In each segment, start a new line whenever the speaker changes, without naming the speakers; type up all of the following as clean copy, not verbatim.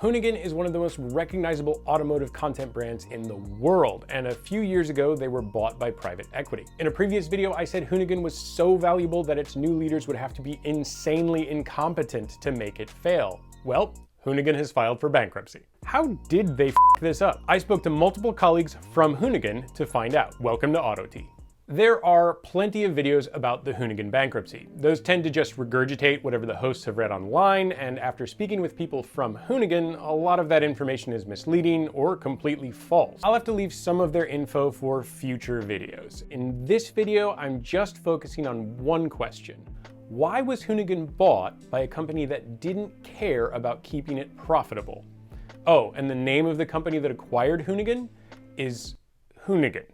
Hoonigan is one of the most recognizable automotive content brands in the world, and a few years ago they were bought by private equity. In a previous video, I said Hoonigan was so valuable that its new leaders would have to be insanely incompetent to make it fail. Well, Hoonigan has filed for bankruptcy. How did they f this up? I spoke to multiple colleagues from Hoonigan to find out. Welcome to AutoT. There are plenty of videos about the Hoonigan bankruptcy. Those tend to just regurgitate whatever the hosts have read online, and after speaking with people from Hoonigan, a lot of that information is misleading or completely false. I'll have to leave some of their info for future videos. In this video, I'm just focusing on one question. Why was Hoonigan bought by a company that didn't care about keeping it profitable? Oh, and the name of the company that acquired Hoonigan is Hoonigan.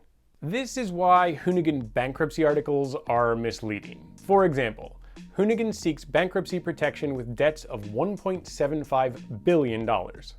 This is why Hoonigan bankruptcy articles are misleading. For example, Hoonigan seeks bankruptcy protection with debts of $1.75 billion.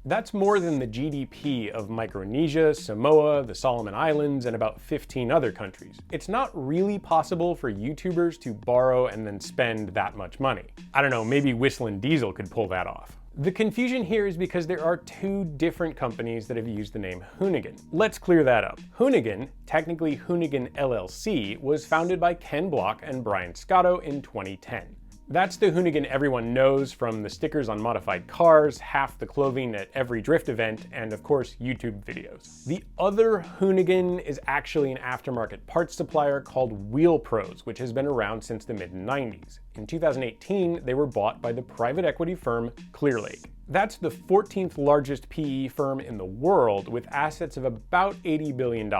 That's more than the GDP of Micronesia, Samoa, the Solomon Islands, and about 15 other countries. It's not really possible for YouTubers to borrow and then spend that much money. I don't know, maybe Whistling Diesel could pull that off. The confusion here is because there are two different companies that have used the name Hoonigan. Let's clear that up. Hoonigan, technically Hoonigan LLC, was founded by Ken Block and Brian Scotto in 2010. That's the Hoonigan everyone knows, from the stickers on modified cars, half the clothing at every drift event, and of course YouTube videos. The other Hoonigan is actually an aftermarket parts supplier called Wheel Pros, which has been around since the mid-90s. In 2018, they were bought by the private equity firm Clearlake. That's the 14th largest PE firm in the world, with assets of about $80 billion.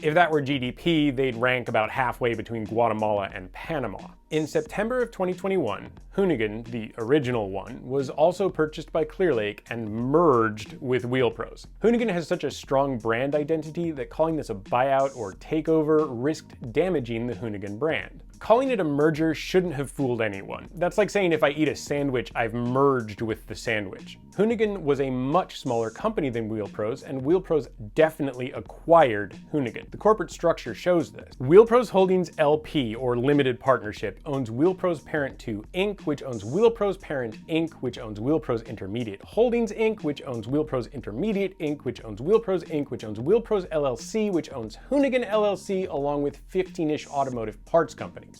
If that were GDP, they'd rank about halfway between Guatemala and Panama. In September of 2021, Hoonigan, the original one, was also purchased by Clearlake and merged with Wheel Pros. Hoonigan has such a strong brand identity that calling this a buyout or takeover risked damaging the Hoonigan brand. Calling it a merger shouldn't have fooled anyone. That's like saying if I eat a sandwich, I've merged with the sandwich. Hoonigan was a much smaller company than Wheel Pros, and Wheel Pros definitely acquired Hoonigan. The corporate structure shows this. Wheel Pros Holdings LP, or Limited Partnership, owns Wheel Pros Parent 2 Inc., which owns Wheel Pros Parent Inc., which owns Wheel Pros Intermediate Holdings Inc., which owns Wheel Pros Intermediate Inc., which owns Wheel Pros Inc., which owns Wheel Pros LLC, which owns Hoonigan LLC, along with 15-ish automotive parts companies.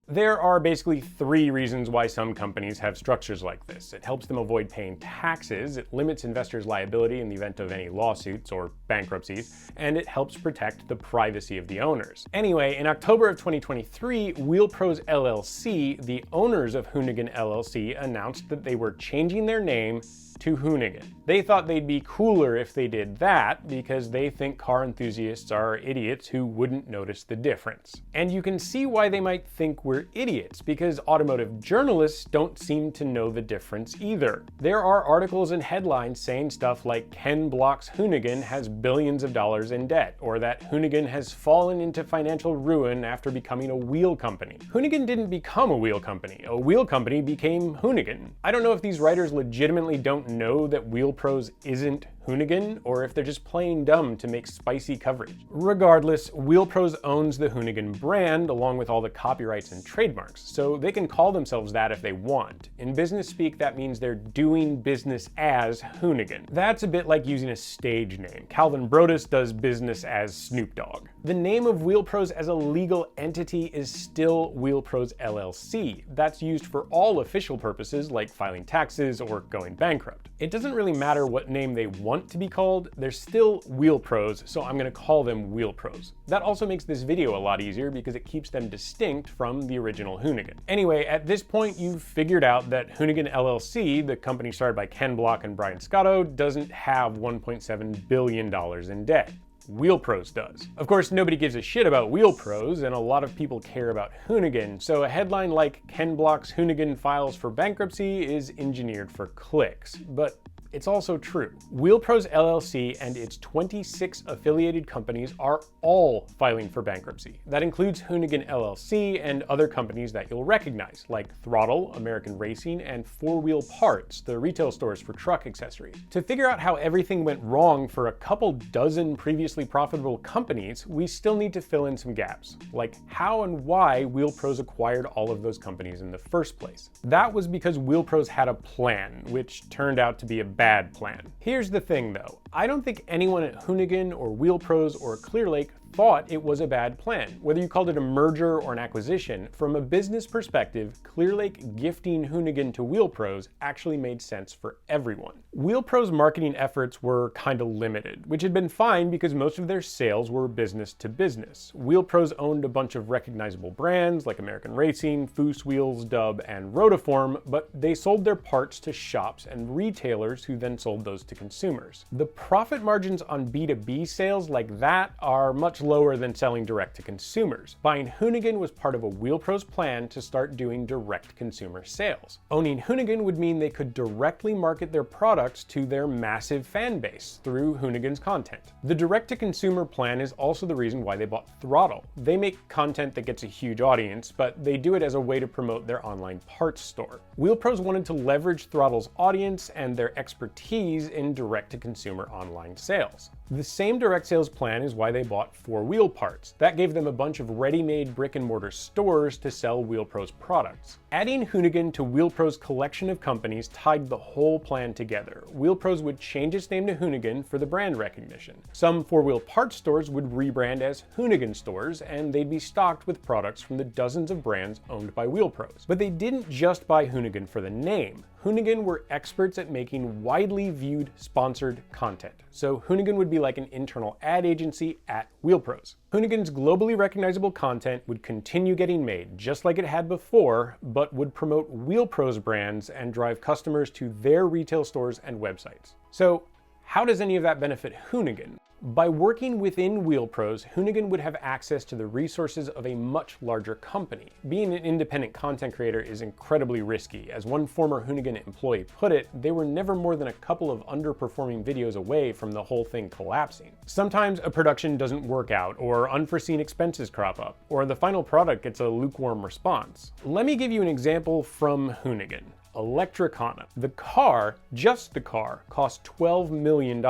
There are basically three reasons why some companies have structures like this. It helps them avoid paying taxes, it limits investors' liability in the event of any lawsuits or bankruptcies, and it helps protect the privacy of the owners. Anyway, in October of 2023, Wheel Pros LLC, the owners of Hoonigan LLC, announced that they were changing their name to Hoonigan. They thought they'd be cooler if they did that because they think car enthusiasts are idiots who wouldn't notice the difference. And you can see why they might think we're idiots, because automotive journalists don't seem to know the difference either. There are articles and headlines saying stuff like Ken Block's Hoonigan has billions of dollars in debt, or that Hoonigan has fallen into financial ruin after becoming a wheel company. Hoonigan didn't become a wheel company. A wheel company became Hoonigan. I don't know if these writers legitimately don't know that Wheel Pros isn't Hoonigan, or if they're just playing dumb to make spicy coverage. Regardless, Wheel Pros owns the Hoonigan brand along with all the copyrights and trademarks, so they can call themselves that if they want. In business speak, that means they're doing business as Hoonigan. That's a bit like using a stage name. Calvin Brodus does business as Snoop Dogg. The name of Wheel Pros as a legal entity is still Wheel Pros LLC. That's used for all official purposes like filing taxes or going bankrupt. It doesn't really matter what name they want to be called, they're still Wheel Pros, so I'm going to call them Wheel Pros. That also makes this video a lot easier because it keeps them distinct from the original Hoonigan. Anyway, at this point you've figured out that Hoonigan LLC, the company started by Ken Block and Brian Scotto, doesn't have $1.7 billion in debt. Wheel Pros does. Of course, nobody gives a shit about Wheel Pros, and a lot of people care about Hoonigan, so a headline like Ken Block's Hoonigan files for bankruptcy is engineered for clicks. But it's also true. Wheel Pros LLC and its 26 affiliated companies are all filing for bankruptcy. That includes Hoonigan LLC and other companies that you'll recognize, like Throttle, American Racing, and 4 Wheel Parts, the retail stores for truck accessories. To figure out how everything went wrong for a couple dozen previously profitable companies, we still need to fill in some gaps, like how and why Wheel Pros acquired all of those companies in the first place. That was because Wheel Pros had a plan, which turned out to be a bad plan. Here's the thing though, I don't think anyone at Hoonigan or Wheel Pros or Clearlake thought it was a bad plan. Whether you called it a merger or an acquisition, from a business perspective, Clearlake gifting Hoonigan to Wheel Pros actually made sense for everyone. Wheel Pros' marketing efforts were kind of limited, which had been fine because most of their sales were business to business. Wheel Pros owned a bunch of recognizable brands like American Racing, Foose Wheels, Dub, and Rotiform, but they sold their parts to shops and retailers who then sold those to consumers. The profit margins on B2B sales like that are much lower than selling direct to consumers. Buying Hoonigan was part of a Wheel Pros plan to start doing direct consumer sales. Owning Hoonigan would mean they could directly market their products to their massive fan base through Hoonigan's content. The direct to consumer plan is also the reason why they bought Throttle. They make content that gets a huge audience, but they do it as a way to promote their online parts store. Wheel Pros wanted to leverage Throttle's audience and their expertise in direct to consumer online sales. The same direct sales plan is why they bought 4 Wheel Parts. That gave them a bunch of ready-made brick and mortar stores to sell Wheel Pros products. Adding Hoonigan to Wheel Pros' collection of companies tied the whole plan together. Wheel Pros would change its name to Hoonigan for the brand recognition. Some 4 Wheel Parts stores would rebrand as Hoonigan stores, and they'd be stocked with products from the dozens of brands owned by Wheel Pros. But they didn't just buy Hoonigan for the name. Hoonigan were experts at making widely viewed sponsored content. So Hoonigan would be like an internal ad agency at Wheel Pros. Hoonigan's globally recognizable content would continue getting made just like it had before, but would promote Wheel Pros brands and drive customers to their retail stores and websites. So how does any of that benefit Hoonigan? By working within Wheel Pros, Hoonigan would have access to the resources of a much larger company. Being an independent content creator is incredibly risky. As one former Hoonigan employee put it, they were never more than a couple of underperforming videos away from the whole thing collapsing. Sometimes a production doesn't work out, or unforeseen expenses crop up, or the final product gets a lukewarm response. Let me give you an example from Hoonigan. Electricana. The car, just the car, cost $12 million,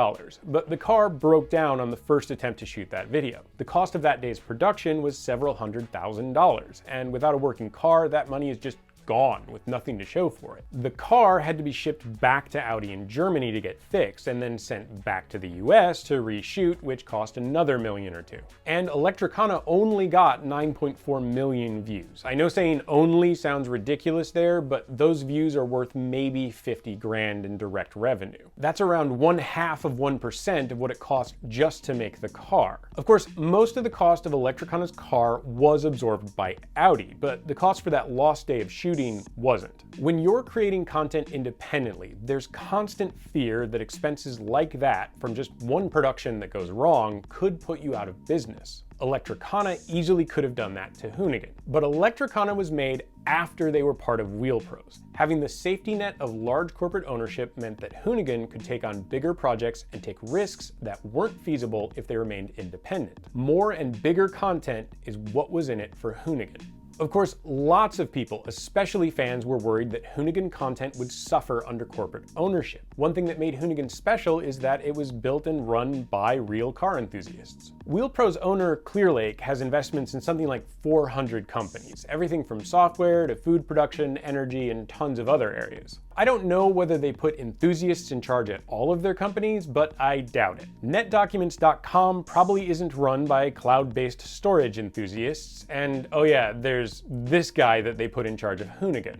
but the car broke down on the first attempt to shoot that video. The cost of that day's production was several $100,000, and without a working car, that money is just gone with nothing to show for it. The car had to be shipped back to Audi in Germany to get fixed and then sent back to the US to reshoot, which cost another million or two. And Electricana only got 9.4 million views. I know saying only sounds ridiculous there, but those views are worth maybe 50 grand in direct revenue. That's around 0.5% of what it cost just to make the car. Of course, most of the cost of Electricana's car was absorbed by Audi, but the cost for that lost day of shooting wasn't. When you're creating content independently, there's constant fear that expenses like that from just one production that goes wrong could put you out of business. Electricana easily could have done that to Hoonigan, but Electricana was made after they were part of Wheel Pros. Having the safety net of large corporate ownership meant that Hoonigan could take on bigger projects and take risks that weren't feasible if they remained independent. More and bigger content is what was in it for Hoonigan. Of course, lots of people, especially fans, were worried that Hoonigan content would suffer under corporate ownership. One thing that made Hoonigan special is that it was built and run by real car enthusiasts. Wheel Pros owner Clearlake has investments in something like 400 companies, everything from software to food production, energy, and tons of other areas. I don't know whether they put enthusiasts in charge at all of their companies, but I doubt it. NetDocuments.com probably isn't run by cloud-based storage enthusiasts, and oh yeah, there's this guy that they put in charge of Hoonigan.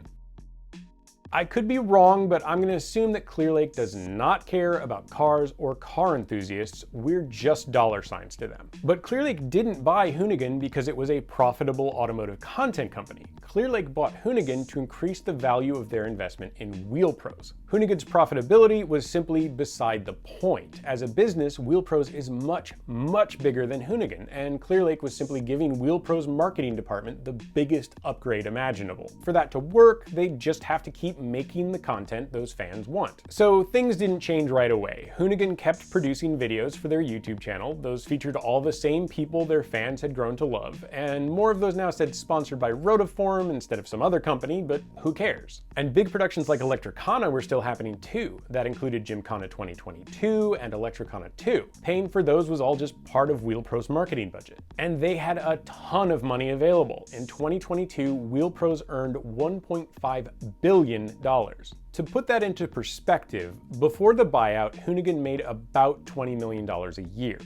I could be wrong, but I'm going to assume that Clearlake does not care about cars or car enthusiasts. We're just dollar signs to them. But Clearlake didn't buy Hoonigan because it was a profitable automotive content company. Clearlake bought Hoonigan to increase the value of their investment in Wheel Pros. Hoonigan's profitability was simply beside the point. As a business, Wheel Pros is much, much bigger than Hoonigan, and Clearlake was simply giving Wheel Pros' marketing department the biggest upgrade imaginable. For that to work, they just have to keep making the content those fans want. So things didn't change right away. Hoonigan kept producing videos for their YouTube channel. Those featured all the same people their fans had grown to love, and more of those now said sponsored by Rotiform instead of some other company, but who cares? And big productions like Electricana were still happening too. That included Gymkhana 2022 and Electricana 2. Paying for those was all just part of Wheel Pros' marketing budget. And they had a ton of money available. In 2022, Wheel Pros earned $1.5 billion. To put that into perspective, before the buyout, Hoonigan made about $20 million a year.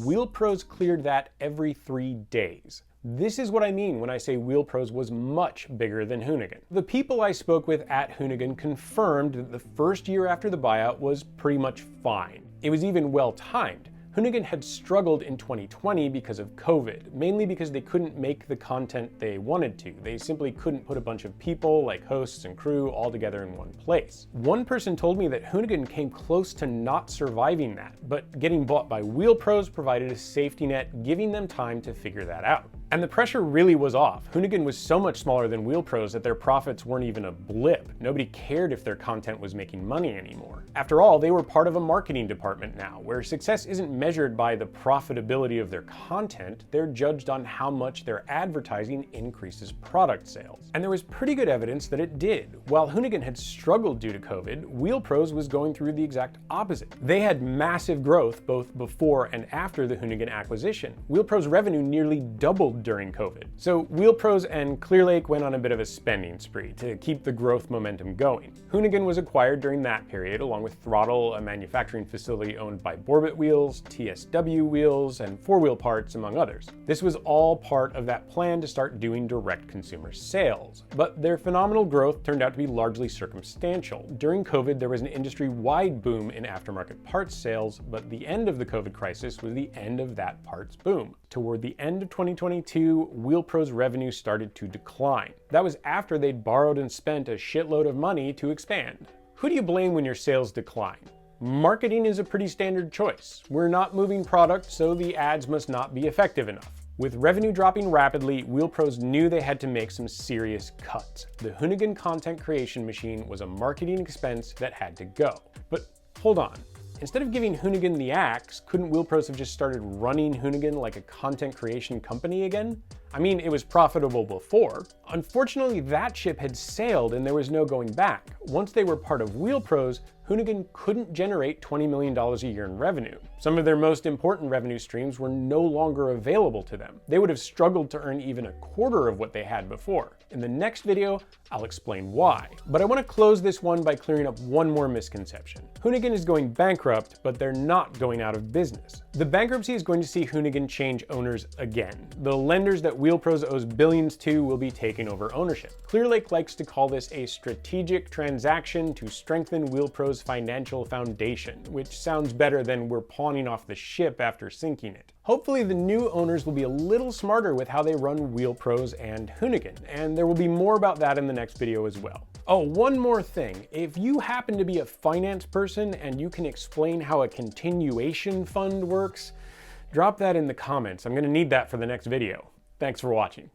Wheel Pros cleared that every 3 days. This is what I mean when I say Wheel Pros was much bigger than Hoonigan. The people I spoke with at Hoonigan confirmed that the first year after the buyout was pretty much fine. It was even well timed. Hoonigan had struggled in 2020 because of COVID, mainly because they couldn't make the content they wanted to. They simply couldn't put a bunch of people, like hosts and crew, all together in one place. One person told me that Hoonigan came close to not surviving that, but getting bought by Wheel Pros provided a safety net, giving them time to figure that out. And the pressure really was off. Hoonigan was so much smaller than Wheel Pros that their profits weren't even a blip. Nobody cared if their content was making money anymore. After all, they were part of a marketing department now, where success isn't measured by the profitability of their content, they're judged on how much their advertising increases product sales. And there was pretty good evidence that it did. While Hoonigan had struggled due to COVID, Wheel Pros was going through the exact opposite. They had massive growth both before and after the Hoonigan acquisition. Wheel Pros' revenue nearly doubled during COVID. So Wheel Pros and Clearlake went on a bit of a spending spree to keep the growth momentum going. Hoonigan was acquired during that period, along with Throttle, a manufacturing facility owned by Borbit Wheels, TSW Wheels, and 4-Wheel Parts, among others. This was all part of that plan to start doing direct consumer sales. But their phenomenal growth turned out to be largely circumstantial. During COVID, there was an industry-wide boom in aftermarket parts sales, but the end of the COVID crisis was the end of that parts boom. Toward the end of 2022, Wheel Pros' revenue started to decline. That was after they'd borrowed and spent a shitload of money to expand. Who do you blame when your sales decline? Marketing is a pretty standard choice. We're not moving product, so the ads must not be effective enough. With revenue dropping rapidly, Wheel Pros knew they had to make some serious cuts. The Hoonigan content creation machine was a marketing expense that had to go. But hold on. Instead of giving Hoonigan the axe, couldn't Wheel Pros have just started running Hoonigan like a content creation company again? I mean, it was profitable before. Unfortunately, that ship had sailed and there was no going back. Once they were part of Wheel Pros, Hoonigan couldn't generate $20 million a year in revenue. Some of their most important revenue streams were no longer available to them. They would have struggled to earn even a quarter of what they had before. In the next video, I'll explain why. But I want to close this one by clearing up one more misconception. Hoonigan is going bankrupt, but they're not going out of business. The bankruptcy is going to see Hoonigan change owners again. The lenders that Wheel Pros owes billions to will be taking over ownership. Clearlake likes to call this a strategic transaction to strengthen Wheel Pros' financial foundation, which sounds better than we're pawning off the ship after sinking it. Hopefully the new owners will be a little smarter with how they run Wheel Pros and Hoonigan, and there will be more about that in the next video as well. Oh, one more thing. If you happen to be a finance person and you can explain how a continuation fund works, drop that in the comments. I'm going to need that for the next video. Thanks for watching.